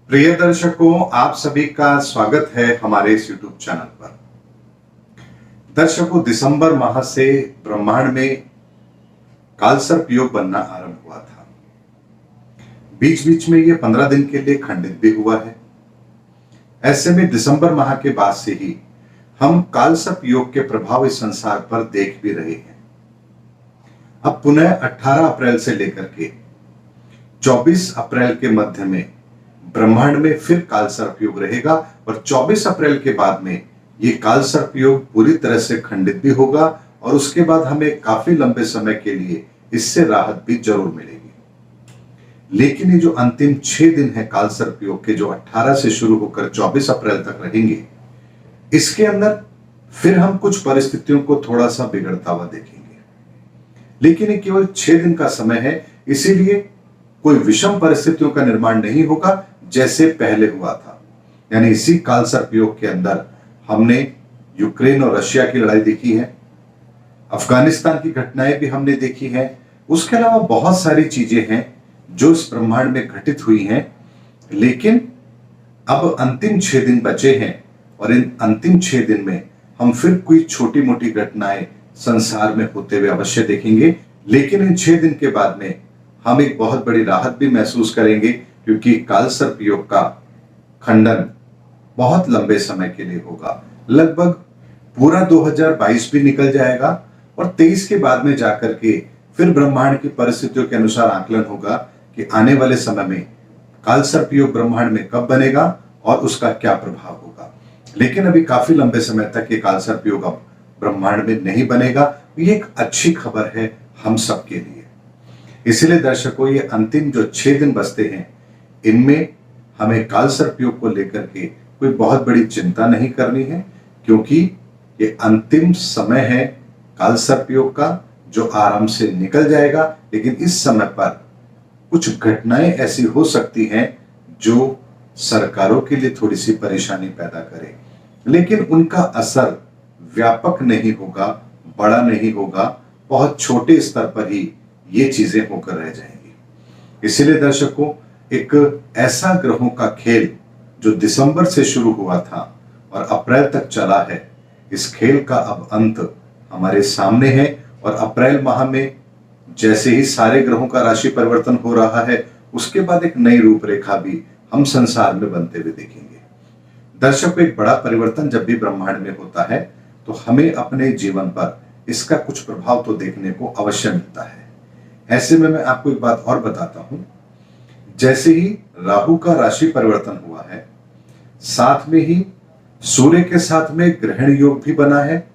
प्रिय दर्शकों, आप सभी का स्वागत है हमारे इस YouTube चैनल पर। दर्शकों, दिसंबर माह से ब्रह्मांड में कालसर्प योग बनना आरंभ हुआ था। बीच बीच में ये 15 दिन के लिए खंडित भी हुआ है। ऐसे में दिसंबर माह के बाद से ही हम कालसर्प योग के प्रभाव इस संसार पर देख भी रहे हैं। अब पुनः 18 अप्रैल से लेकर के 24 अप्रैल के मध्य में ब्रह्मांड में फिर कालसर्प योग रहेगा और 24 अप्रैल के बाद में ये कालसर्प योग पूरी तरह से खंडित भी होगा और उसके बाद हमें काफी लंबे समय के लिए इससे राहत भी जरूर मिलेगी। लेकिन ये जो अंतिम 6 दिन है कालसर्प योग के, जो 18 से शुरू होकर 24 अप्रैल तक रहेंगे, इसके अंदर फिर हम कुछ परिस्थितियों को थोड़ा सा बिगड़ता हुआ देखेंगे। लेकिन ये केवल 6 दिन का समय है, इसीलिए कोई विषम परिस्थितियों का निर्माण नहीं होगा जैसे पहले हुआ था। यानी इसी कालसर्प योग के अंदर हमने यूक्रेन और रशिया की लड़ाई देखी है, अफगानिस्तान की घटनाएं भी हमने देखी है। उसके अलावा बहुत सारी चीजें हैं जो इस ब्रह्मांड में घटित हुई हैं। लेकिन अब अंतिम 6 दिन बचे हैं और इन अंतिम 6 दिन में हम फिर कोई छोटी मोटी घटनाएं संसार में होते हुए अवश्य देखेंगे। लेकिन इन 6 दिन के बाद में हम एक बहुत बड़ी राहत भी महसूस करेंगे, क्योंकि कालसर्प योग का खंडन बहुत लंबे समय के लिए होगा। लगभग पूरा 2022 भी निकल जाएगा और 23 के बाद में जाकर के फिर ब्रह्मांड की परिस्थितियों के अनुसार आकलन होगा कि आने वाले समय में कालसर्प योग ब्रह्मांड में कब बनेगा और उसका क्या प्रभाव होगा। लेकिन अभी काफी लंबे समय तक ये कालसर्प योग अब ब्रह्मांड में नहीं बनेगा। ये एक अच्छी खबर है हम सबके लिए। इसलिए दर्शकों, ये अंतिम जो 6 दिन बचते हैं, इनमें हमें कालसर्प योग को लेकर के कोई बहुत बड़ी चिंता नहीं करनी है, क्योंकि ये अंतिम समय है कालसर्प योग का, जो आराम से निकल जाएगा। लेकिन इस समय पर कुछ घटनाएं ऐसी हो सकती हैं जो सरकारों के लिए थोड़ी सी परेशानी पैदा करे, लेकिन उनका असर व्यापक नहीं होगा, बड़ा नहीं होगा, बहुत छोटे स्तर पर ही ये चीजें होकर रह जाएंगी। इसलिए दर्शकों, एक ऐसा ग्रहों का खेल जो दिसंबर से शुरू हुआ था और अप्रैल तक चला है, इस खेल का अब अंत हमारे सामने है। और अप्रैल माह में जैसे ही सारे ग्रहों का राशि परिवर्तन हो रहा है, उसके बाद एक नई रूपरेखा भी हम संसार में बनते हुए देखेंगे। दर्शकों, एक बड़ा परिवर्तन जब भी ब्रह्मांड में होता है तो हमें अपने जीवन पर इसका कुछ प्रभाव तो देखने को अवश्य मिलता है। ऐसे में मैं आपको एक बात और बताता हूं। जैसे ही राहु का राशि परिवर्तन हुआ है, साथ में ही सूर्य के साथ में ग्रहण योग भी बना है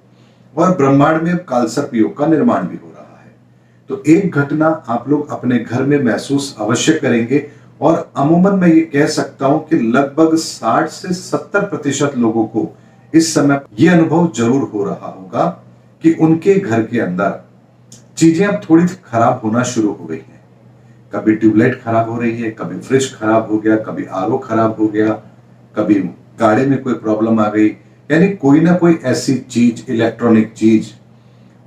और ब्रह्मांड में कालसर्प योग का निर्माण भी हो रहा है। तो एक घटना आप लोग अपने घर में महसूस अवश्य करेंगे और अमूमन मैं ये कह सकता हूं कि लगभग 60 से 70% लोगों को इस समय यह अनुभव जरूर हो रहा होगा कि उनके घर के अंदर चीजें अब थोड़ी खराब होना शुरू हो गई हैं। कभी ट्यूबलाइट खराब हो रही है, कभी फ्रिज खराब हो गया, कभी आरओ खराब हो गया, कभी गाड़ी में कोई प्रॉब्लम आ गई। यानी कोई ना कोई ऐसी चीज, इलेक्ट्रॉनिक चीज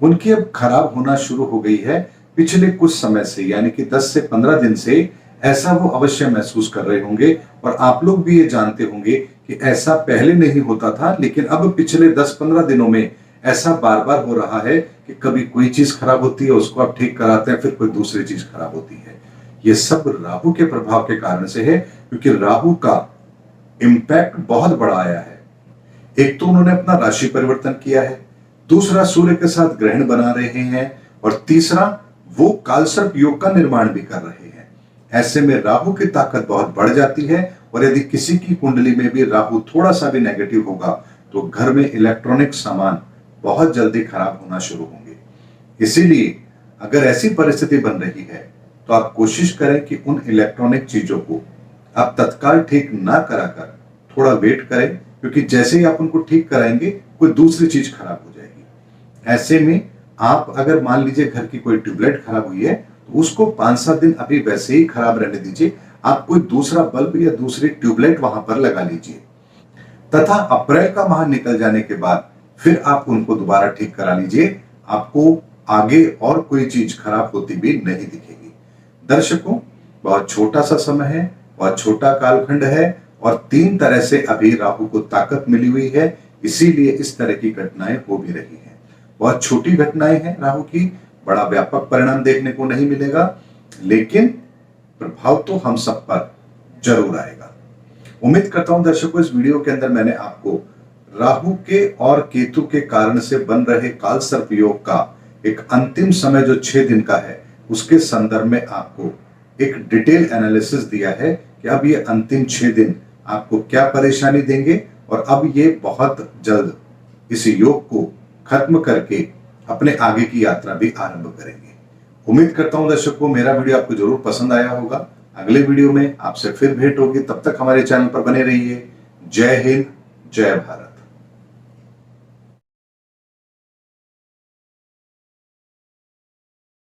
उनकी अब खराब होना शुरू हो गई है पिछले कुछ समय से। यानी कि 10 से 15 दिन से ऐसा वो अवश्य महसूस कर रहे होंगे। और आप लोग भी ये जानते होंगे कि ऐसा पहले नहीं होता था, लेकिन अब पिछले 10-15 दिनों में ऐसा बार बार हो रहा है कि कभी कोई चीज खराब होती है, उसको आप ठीक कराते हैं, फिर कोई दूसरी चीज खराब होती है। ये सब राहु के प्रभाव के कारण से है, क्योंकि राहु का इंपैक्ट बहुत बड़ा आया है। एक तो उन्होंने अपना राशि परिवर्तन किया है, दूसरा सूर्य के साथ ग्रहण बना रहे हैं और तीसरा वो कालसर्प योग का निर्माण भी कर रहे हैं। ऐसे में राहु की ताकत बहुत बढ़ जाती है और यदि किसी की कुंडली में भी राहु थोड़ा सा भी नेगेटिव होगा तो घर में इलेक्ट्रॉनिक सामान बहुत जल्दी खराब होना शुरू होंगे। इसीलिए अगर ऐसी परिस्थिति बन रही है तो आप कोशिश करें कि उन इलेक्ट्रॉनिक चीजों को आप तत्काल ठीक ना कराकर थोड़ा वेट करें, क्योंकि जैसे ही आप उनको ठीक कराएंगे कोई दूसरी चीज खराब हो जाएगी। ऐसे में आप अगर मान लीजिए घर की कोई ट्यूबलाइट खराब हुई है तो उसको 5-7 दिन अभी वैसे ही खराब रहने दीजिए। आप कोई दूसरा बल्ब या दूसरी ट्यूबलाइट वहां पर लगा लीजिए तथा अप्रैल का माह निकल जाने के बाद फिर आप उनको दोबारा ठीक करा लीजिए। आपको आगे और कोई चीज खराब होती भी नहीं दिखेगी। दर्शकों, बहुत छोटा सा समय है, बहुत छोटा कालखंड है और 3 तरह से अभी राहु को ताकत मिली हुई है, इसीलिए इस तरह की घटनाएं हो भी रही हैं। बहुत छोटी घटनाएं हैं राहु की, बड़ा व्यापक परिणाम देखने को नहीं मिलेगा, लेकिन प्रभाव तो हम सब पर जरूर आएगा। उम्मीद करता हूं दर्शकों इस वीडियो के अंदर मैंने आपको राहु के और केतु के कारण से बन रहे काल सर्प योग का एक अंतिम समय जो 6 दिन का है उसके संदर्भ में आपको एक डिटेल एनालिसिस दिया है कि अब ये अंतिम 6 दिन आपको क्या परेशानी देंगे और अब ये बहुत जल्द इस योग को खत्म करके अपने आगे की यात्रा भी आरंभ करेंगे। उम्मीद करता हूं दर्शकों मेरा वीडियो आपको जरूर पसंद आया होगा। अगले वीडियो में आपसे फिर भेंट होगी, तब तक हमारे चैनल पर बने रहिए। जय हिंद, जय भारत।